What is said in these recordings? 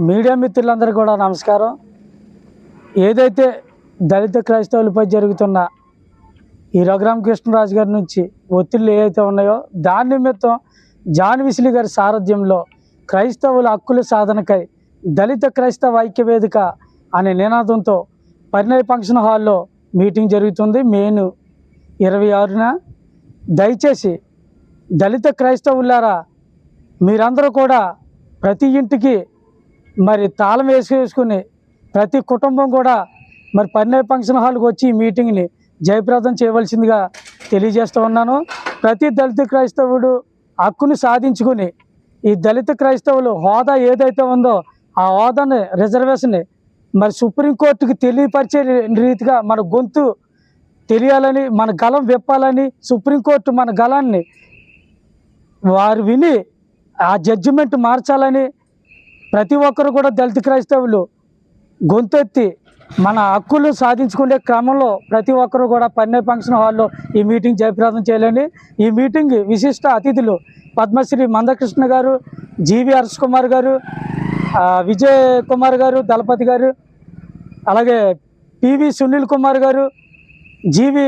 Media మిత్రులందరికీ కూడా నమస్కారం. ఏదైతే దళిత క్రైస్తవులపై జరుగుతున్న ఈ రఘురామకృష్ణరాజు గారి నుంచి ఒత్తిళ్ళు ఏవైతే ఉన్నాయో దాని నిమిత్తం జాన్ విస్లీ గారి సారథ్యంలో క్రైస్తవుల హక్కుల సాధనకై దళిత క్రైస్తవ ఐక్య వేదిక అనే నినాదంతో పరిణయ ఫంక్షన్ హాల్లో మీటింగ్ జరుగుతుంది. మే 26న దయచేసి దళిత క్రైస్తవులారా మీరందరూ కూడా ప్రతి ఇంటికి మరి తాళం వేసుకుని ప్రతి కుటుంబం కూడా మరి పరిణయ ఫంక్షన్ హాల్కి వచ్చి ఈ మీటింగ్ని జయప్రదం చేయవలసిందిగా తెలియజేస్తూ ఉన్నాను. ప్రతి దళిత క్రైస్తవుడు హక్కుని సాధించుకుని ఈ దళిత క్రైస్తవులు హోదా ఏదైతే ఉందో ఆ హోదాని రిజర్వేషన్ని మరి సుప్రీంకోర్టుకి తెలియపరిచే రీతిగా మన గొంతు తెలియాలని, మన గలం విప్పాలని, సుప్రీంకోర్టు మన గలాన్ని వారు విని ఆ జడ్జిమెంట్ మార్చాలని ప్రతి ఒక్కరు కూడా దళిత క్రైస్తవులు గొంతెత్తి మన హక్కులు సాధించుకునే క్రమంలో ప్రతి ఒక్కరు కూడా పరిణయ ఫంక్షన్ హాల్లో ఈ మీటింగ్ జయప్రదం చేయాలని, ఈ మీటింగ్ విశిష్ట అతిథులు పద్మశ్రీ మందకృష్ణ గారు, జీవి హర్ష్ కుమార్ గారు, విజయ్ కుమార్ గారు, దళపతి గారు, అలాగే పివి సునీల్ కుమార్ గారు, జీవి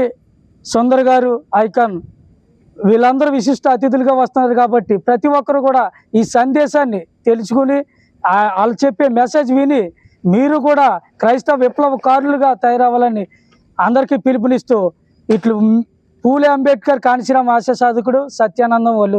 సుందర్ గారు, ఐకాన్ వీళ్ళందరూ విశిష్ట అతిథులుగా వస్తున్నారు. కాబట్టి ప్రతి ఒక్కరు కూడా ఈ సందేశాన్ని తెలుసుకుని వాళ్ళు చెప్పే మెసేజ్ విని మీరు కూడా క్రైస్తవ విప్లవకారులుగా తయారవ్వాలని అందరికీ పిలుపునిస్తూ ఇట్లు పూలే అంబేద్కర్ కాంశీరామ్ ఆశా సాధకుడు సత్యానందం వల్లు.